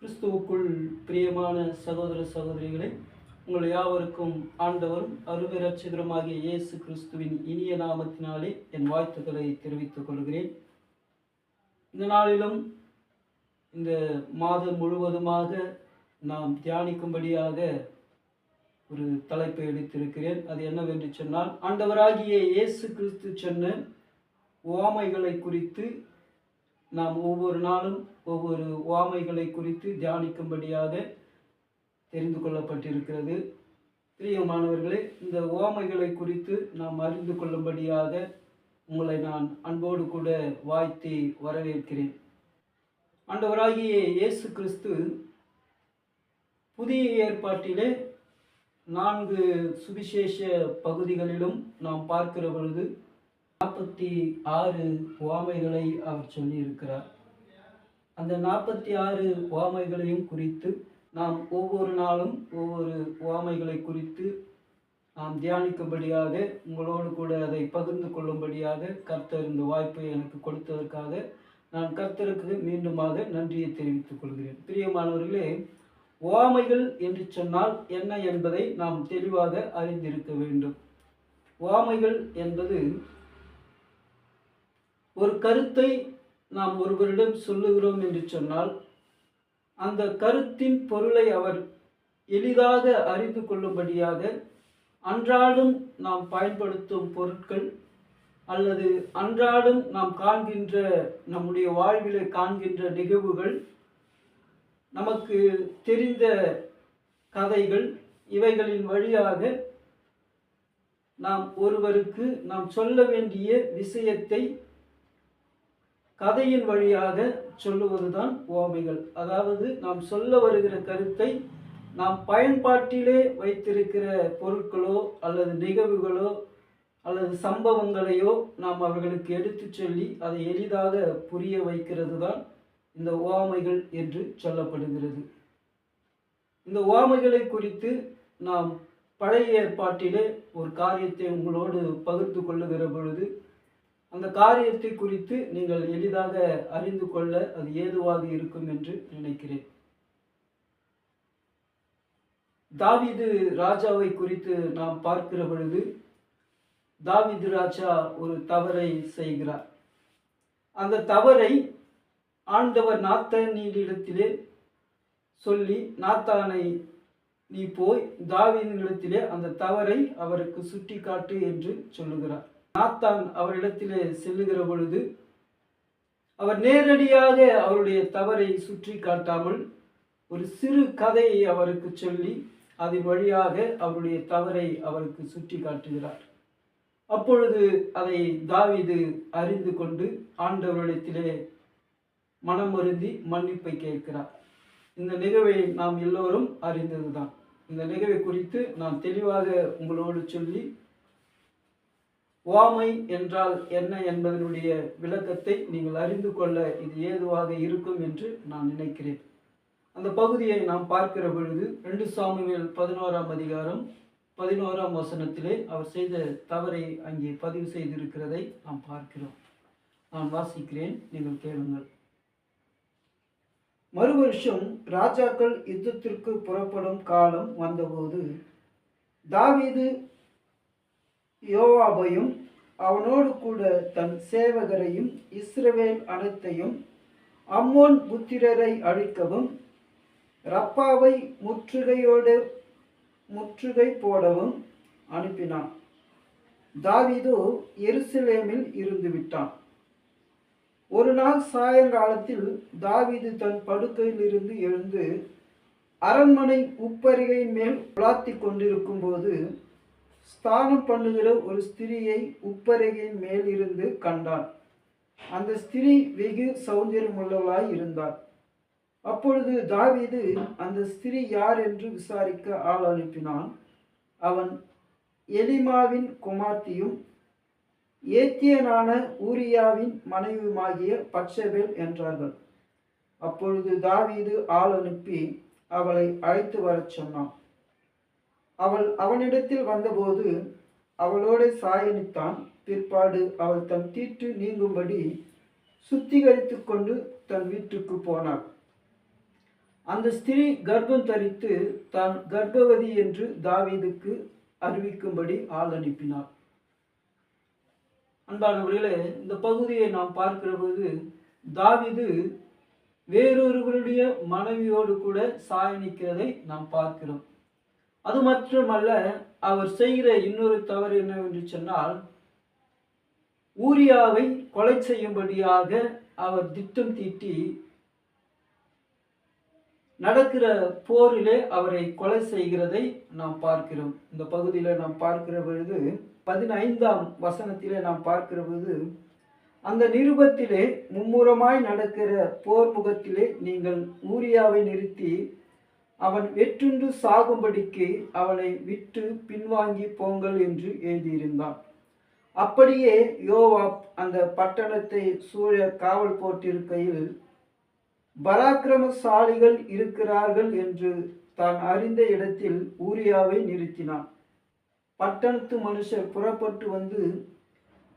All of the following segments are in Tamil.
கிறிஸ்துவுக்குள் பிரியமான சகோதர சகோதரிகளே, உங்கள் யாவருக்கும் ஆண்டவரும் அருமை இரட்சகருமாகிய இயேசு கிறிஸ்துவின் இனிய நாமத்தினாலே என் வாழ்த்துக்களை தெரிவித்துக் கொள்கிறேன். இந்த நாளிலும் இந்த மாதம் முழுவதுமாக நாம் தியானிக்கும்படியாக ஒரு தலைப்பை எடுத்திருக்கிறேன். அது என்னவென்று சொன்னால், ஆண்டவராகிய இயேசு கிறிஸ்து சொன்ன உவமைகளை குறித்து நாம் ஒவ்வொரு நாளும் ஒவ்வொரு உவமைகளை குறித்து தியானிக்கும்படியாக தெரிந்து கொள்ளப்பட்டிருக்கிறது. பிரியமானவர்களே, இந்த உவமைகளை குறித்து நாம் அறிந்து கொள்ளும்படியாக உங்களை நான் அன்போடு கூட வாழ்த்தி வரவேற்கிறேன். ஆண்டவராகிய இயேசு கிறிஸ்து புதிய ஏற்பாட்டிலே 4 சுவிசேஷ பகுதிகளிலும் நாம் பார்க்கிற பொழுது 46 உவமைகளை அவர் சொல்லியிருக்கிறார். அந்த 46 உவமைகளையும் குறித்து நாம் ஒவ்வொரு நாளும் ஒவ்வொரு உவமைகளை குறித்து நாம் தியானிக்கும்படியாக உங்களோடு கூட அதை பகிர்ந்து கொள்ளும்படியாக கர்த்தர் இந்த வாய்ப்பை எனக்கு கொடுத்ததற்காக நான் கர்த்தருக்கு மீண்டுமாக நன்றியை தெரிவித்துக் கொள்கிறேன். பிரியமானவர்களே, உவமைகள் என்று சொன்னால் என்ன என்பதை நாம் தெளிவாக அறிந்திருக்க வேண்டும். உவமைகள் என்பது ஒரு கருத்தை நாம் ஒருவரிடம் சொல்லுகிறோம் என்று சொன்னால், அந்த கருத்தின் பொருளை அவர் எளிதாக அறிந்து கொள்ளும்படியாக அன்றாடம் நாம் பயன்படுத்தும் பொருட்கள் அல்லது அன்றாடம் நாம் காண்கின்ற நம்முடைய வாழ்விலே காண்கின்ற நிகழ்வுகள், நமக்கு தெரிந்த கதைகள், இவைகளின் வழியாக நாம் ஒருவருக்கு நாம் சொல்ல வேண்டிய விஷயத்தை கதையின் வழியாக சொல்லுவதுதான் உவமைகள். அதாவது நாம் சொல்ல வருகிற கருத்தை நாம் பயன்பாட்டிலே வைத்திருக்கிற பொருட்களோ அல்லது நிகழ்வுகளோ அல்லது சம்பவங்களையோ நாம் அவர்களுக்கு எடுத்து சொல்லி அதை எளிதாக புரிய வைக்கிறது தான் இந்த உவமைகள் என்று சொல்லப்படுகிறது. இந்த உவமைகளை குறித்து நாம் பழைய ஏற்பாட்டிலே ஒரு காரியத்தை உங்களோடு பகிர்ந்து கொள்ளுகிற பொழுது அந்த காரியத்தை குறித்து நீங்கள் எளிதாக அறிந்து கொள்ள அது ஏதுவாக இருக்கும் என்று நினைக்கிறேன். தாவீது ராஜாவை குறித்து நாம் பார்க்கிற பொழுது, தாவீது ராஜா ஒரு தவறை செய்கிறார். அந்த தவறை ஆண்டவர் நாத்தானிடத்திலே சொல்லி, நாத்தானை நீ போய் தாவீதினிடத்திலே அந்த தவறை அவருக்கு சுட்டி காட்டு என்று சொல்லுகிறார். நாத்தான் அவரிடத்திலே செல்லுகிற பொழுது அவர் நேரடியாக அவருடைய தவறை சுற்றி காட்டாமல் ஒரு சிறு கதையை அவருக்கு சொல்லி அதன் வழியாக அவருடைய தவறை அவருக்கு சுட்டி காட்டுகிறார். அப்பொழுது அதை தாவீது அறிந்து கொண்டு ஆண்டவரிடத்திலே மனம் வருந்தி மன்னிப்பை கேட்கிறார். இந்த நிகழ்வை நாம் எல்லோரும் அறிந்ததுதான். இந்த நிகழ்வை குறித்து நான் தெளிவாக உங்களோடு சொல்லி உவமை என்றால் என்ன என்பதனுடைய விளக்கத்தை நீங்கள் அறிந்து கொள்ள இது ஏதுவாக இருக்கும் என்று நான் நினைக்கிறேன். அந்த பகுதியை நாம் பார்க்கிற பொழுது 2 சாமுவேல் 11ஆம் அதிகாரம் 11ஆம் வசனத்திலே அவர் செய்த தவறை அங்கே பதிவு செய்திருக்கிறதை நாம் பார்க்கிறோம். நான் வாசிக்கிறேன், நீங்கள் கேளுங்கள். மறுவருஷம் ராஜாக்கள் யுத்தத்திற்கு புறப்படும் காலம் வந்தபோது தாவீது யோவாபையும் அவனோடு கூட தன் சேவகரையும் இஸ்ரவேல் அனைத்தையும் அம்மோன் புத்திரரை அழிக்கவும் ரப்பாவை முற்றுகை போடவும் அனுப்பினான். தாவீதோ எருசலேமில் இருந்து விட்டான். ஒரு நாள் சாயங்காலத்தில் தாவீது தன் படுக்கையிலிருந்து எழுந்து அரண்மனை உப்பரிகையின் மேல் உலாத்தி கொண்டிருக்கும் போது ஸ்தானம் பண்ணுகிற ஒரு ஸ்திரியை உப்பரிகையின் மேல் இருந்து கண்டான். அந்த ஸ்திரீ வெகு சௌந்தரியமுள்ளவளாய் இருந்தாள். அப்பொழுது தாவீது அந்த ஸ்திரீ யார் என்று விசாரிக்க ஆள் அனுப்பினான். அவன் எலிமாவின் குமார்த்தியும் ஏத்தியனான ஊரியாவின் மனைவியுமாகிய பத்சேபேல் என்றார்கள். அப்பொழுது தாவீது ஆள் அனுப்பி அவளை அழைத்து வரச் சொன்னான். அவள் அவனிடத்தில் வந்தபோது அவளோடு சாயனித்தான். பிற்பாடு அவள் தன் தீட்டு நீங்கும்படி சுத்திகரித்து கொண்டு தன் வீட்டுக்கு போனாள். அந்த ஸ்திரீ கர்ப்பம் தரித்து தான் கர்ப்பவதி என்று தாவீதுக்கு அறிவிக்கும்படி ஆள் அனுப்பினார். அன்பானவர்களே, இந்த பகுதியை நாம் பார்க்கிற போது தாவீது வேறொருவருடைய மனைவியோடு கூட சாயணிக்கிறதை நாம் பார்க்கிறோம். அது மட்டுமல்ல, அவர் செய்கிற இன்னொரு தவறு என்னவென்று சொன்னால், ஊரியாவை கொலை செய்யும்படியாக அவர் திட்டம் தீட்டி நடக்கிற போரிலே அவரை கொலை செய்கிறதை நாம் பார்க்கிறோம். இந்த பகுதியில் நாம் பார்க்கிற பொழுது 15ஆம் வசனத்திலே நாம் பார்க்கிற பொழுது, அந்த நிருபத்திலே மும்முரமாய் நடக்கிற போர் முகத்திலே நீங்கள் ஊரியாவை நிறுத்தி அவன் வெற்றுண்டு சாகும்படிக்கு அவனை விட்டு பின்வாங்கி போங்கள் என்று எழுதியிருந்தான். அப்படியே யோவாப் அந்த பட்டணத்தை சூழ காவல் போட்டிருக்கையில் பராக்கிரமசாலிகள் இருக்கிறார்கள் என்று தான் அறிந்த இடத்தில் ஊரியாவை நிறுத்தினான். பட்டணத்து மனுஷர் புறப்பட்டு வந்து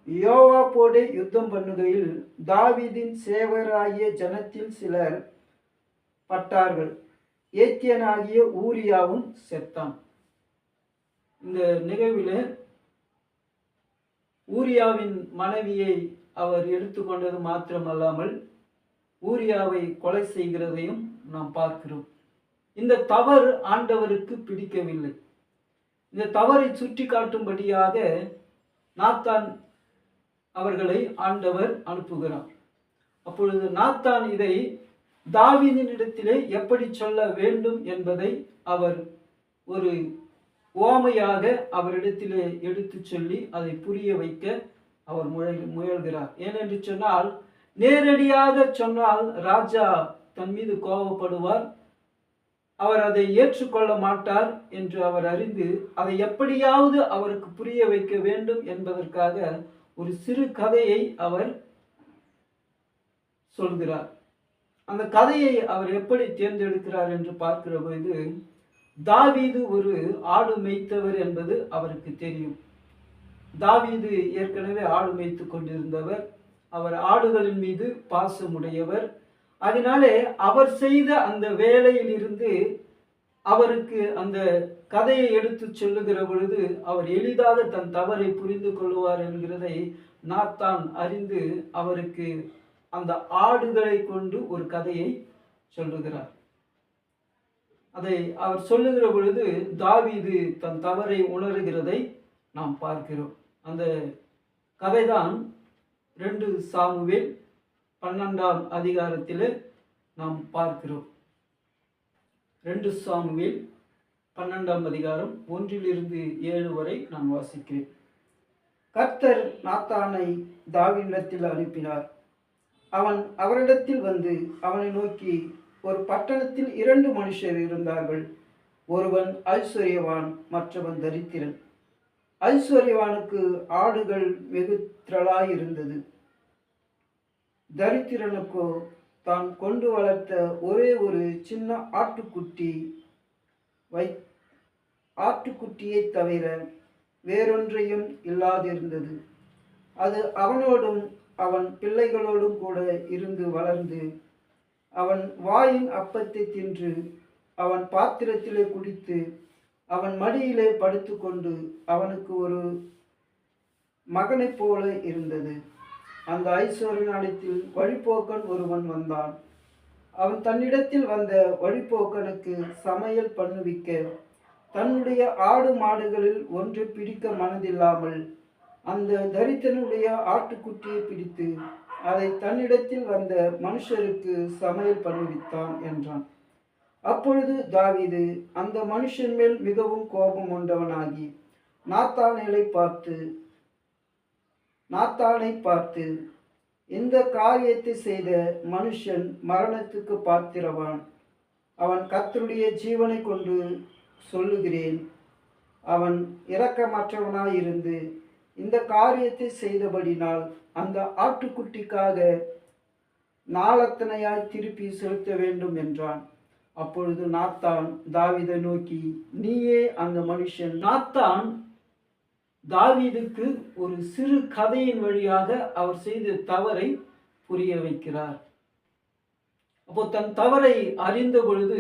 யோவாப்போடே யுத்தம் பண்ணுகையில் தாவீதின் சேவராகிய ஜனத்தில் சிலர் பட்டார்கள். ஏத்தியனாகிய ஊரியாவும் செத்தான். இந்த நிகழ்வில் ஊரியாவின் மனைவியை அவர் எடுத்துக்கொண்டது மாத்திரமல்லாமல் ஊரியாவை கொலை செய்கிறதையும் நாம் பார்க்கிறோம். இந்த தவறு ஆண்டவருக்கு பிடிக்கவில்லை. இந்த தவறை சுட்டி காட்டும்படியாக நாத்தான் அவர்களை ஆண்டவர் அனுப்புகிறார். அப்பொழுது நாத்தான் இதை தாவீதினிடத்திலே எப்படி சொல்ல வேண்டும் என்பதை அவர் ஒரு உவமையாக அவரிடத்திலே எடுத்து சொல்லி அதை புரிய வைக்க அவர் முயல்கிறார். ஏனென்று சொன்னால், நேரடியாக சொன்னால் ராஜா தன் மீது கோபப்படுவார், அவர் அதை ஏற்றுக்கொள்ள மாட்டார் என்று அவர் அறிந்து அதை எப்படியாவது அவருக்கு புரிய வைக்க வேண்டும் என்பதற்காக ஒரு சிறு கதையை அவர் சொல்கிறார். அந்த கதையை அவர் எப்படி தேர்ந்தெடுக்கிறார் என்று பார்க்கிற பொழுது, தாவீது ஒரு ஆடு மேய்த்தவர் என்பது அவருக்கு தெரியும். தாவீது ஏற்கனவே ஆடு மேய்த்து கொண்டிருந்தவர். அவர் ஆடுகளின் மீது பாசமுடையவர். அதனாலே அவர் செய்த அந்த வேலையில் இருந்து அவருக்கு அந்த கதையை எடுத்து சொல்லுகிற பொழுது அவர் எளிதாக தன் தவறை புரிந்து கொள்வார் என்கிறதை நாத்தான் அறிந்து அவருக்கு அந்த ஆடுகளை கொண்டு ஒரு கதையை சொல்லுகிறார். அதை அவர் சொல்லுகிற பொழுது தாவீது தன் தவறை உணர்கிறதை நாம் பார்க்கிறோம். அந்த கதைதான் 2 சாமுவேல் 12ஆம் அதிகாரத்தில் நாம் பார்க்கிறோம். 2 சாமுவேல் 12ஆம் அதிகாரம் 1-7 வரை நான் வாசிக்கிறேன். கர்த்தர் நாத்தானை தாவீதிடத்தில் அனுப்பினார். அவன் அவரிடத்தில் வந்து அவனை நோக்கி, ஒரு பட்டணத்தில் 2 மனுஷர் இருந்தார்கள். ஒருவன் ஐஸ்வர்யவான், மற்றவன் தரித்திரன். ஐஸ்வர்யவானுக்கு ஆடுகள் வெகு திரளாயிருந்தது. தரித்திரனுக்கோ தான் கொண்டு வளர்த்த ஒரே ஒரு சின்ன ஆட்டுக்குட்டியை தவிர வேறொன்றையும் இல்லாதிருந்தது. அது அவனோடும் அவன் பிள்ளைகளோடும் கூட இருந்து வளர்ந்து அவன் வாயின் அப்பத்தை தின்று அவன் பாத்திரத்திலே குடித்து அவன் மடியிலே படுத்துக்கொண்டு அவனுக்கு ஒரு மகனைப் போல இருந்தது. அந்த ஐஸ்வர்யனிடத்தில் வழிபோக்கன் ஒருவன் வந்தான். அவன் தன்னிடத்தில் வந்த வழிபோக்கனுக்கு சமையல் பண்ணுவிக்க தன்னுடைய ஆடு மாடுகளில் ஒன்றை பிடிக்க மனதில்லாமல் அந்த தரித்திரனுடைய ஆட்டுக்குட்டியை பிடித்து அதை தன்னிடத்தில் வந்த மனுஷருக்கு சமையல் பண்ணுவித்தான் என்றான். அப்பொழுது தாவீது அந்த மனுஷன் மேல் மிகவும் கோபம் கொண்டவனாகி நாத்தானை பார்த்து இந்த காரியத்தை செய்த மனுஷன் மரணத்துக்கு பாத்திரவான். அவன் கர்த்தருடைய ஜீவனை கொண்டு சொல்லுகிறேன், அவன் இரக்கமற்றவனாயிருந்து இந்த காரியத்தை செய்தபடினால் அந்த ஆட்டுக்குட்டிக்காக நாளத்தனையாய் திருப்பி செலுத்த வேண்டும் என்றான். அப்பொழுது நாத்தான் தாவீதை நோக்கி, நீயே அந்த மனுஷன். நாத்தான் தாவீதுக்கு ஒரு சிறு கதையின் வழியாக அவர் செய்த தவறை புரிய வைக்கிறார். அப்போ தன் தவறை அறிந்த பொழுது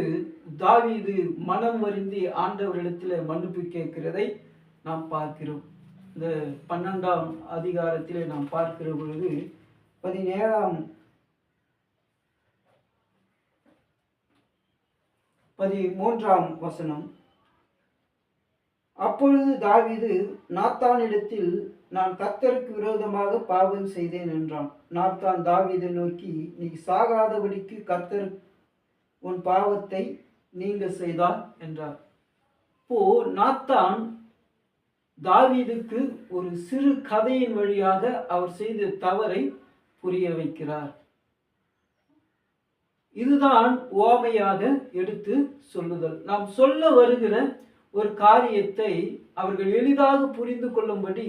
தாவீது மனம் வருந்தி ஆண்டவரிடத்தில் மன்னிப்பு கேட்கிறதை நாம் பார்க்கிறோம். இந்த 12ஆம் அதிகாரத்திலே நாம் பார்க்கிற பொழுது 13ஆம் வசனம். அப்பொழுது தாவீது நாத்தானிடத்தில், நான் கர்த்தருக்கு விரோதமாக பாவம் செய்தேன் என்றான். நாத்தான் தாவீதை நோக்கி, நீ சாகாதபடிக்கு கர்த்தர் உன் பாவத்தை நீங்க செய்தார் என்றார். இப்போ நாத்தான் தாவீதுக்கு ஒரு சிறு கதையின் வழியாக அவர் செய்த தவறை புரிய வைக்கிறார். இதுதான் உவமையாக எடுத்து சொல்லுதல். நாம் சொல்ல வருகிற ஒரு காரியத்தை அவர்கள் எளிதாக புரிந்து கொள்ளும்படி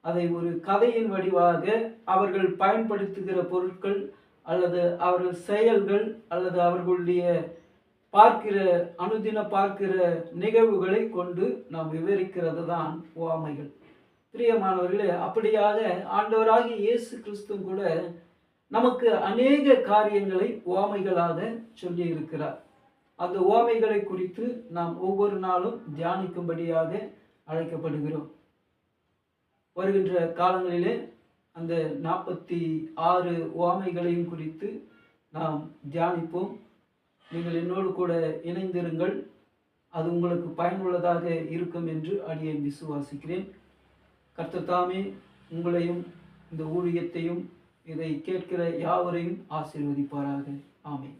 அதை ஒரு கதையின் வடிவாக அவர்கள் பயன்படுத்துகிற பொருட்கள் அல்லது அவர்கள் செயல்கள் அல்லது அவர்களுடைய அனுதின பார்க்கிற நிகழ்வுகளை கொண்டு நாம் விவரிக்கிறது தான் உவமைகள். பிரியமானவர்களே, அப்படியாக ஆண்டவராகிய இயேசு கிறிஸ்து கூட நமக்கு அநேக காரியங்களை உவமைகளாக சொல்லி இருக்கிறார். அந்த உவமைகளை குறித்து நாம் ஒவ்வொரு நாளும் தியானிக்கும்படியாக அழைக்கப்படுகிறோம். வருகின்ற காலங்களிலே அந்த 46 உவமைகளையும் குறித்து நாம் தியானிப்போம். நீங்கள் என்னோடு கூட இணைந்திருங்கள். அது உங்களுக்கு பயனுள்ளதாக இருக்கும் என்று அடியேன் விசுவாசிக்கிறேன். கர்த்தர் தாமே உங்களையும் இந்த ஊழியத்தையும் இதை கேட்கிற யாவரையும் ஆசீர்வதிப்பாராக. ஆமென்.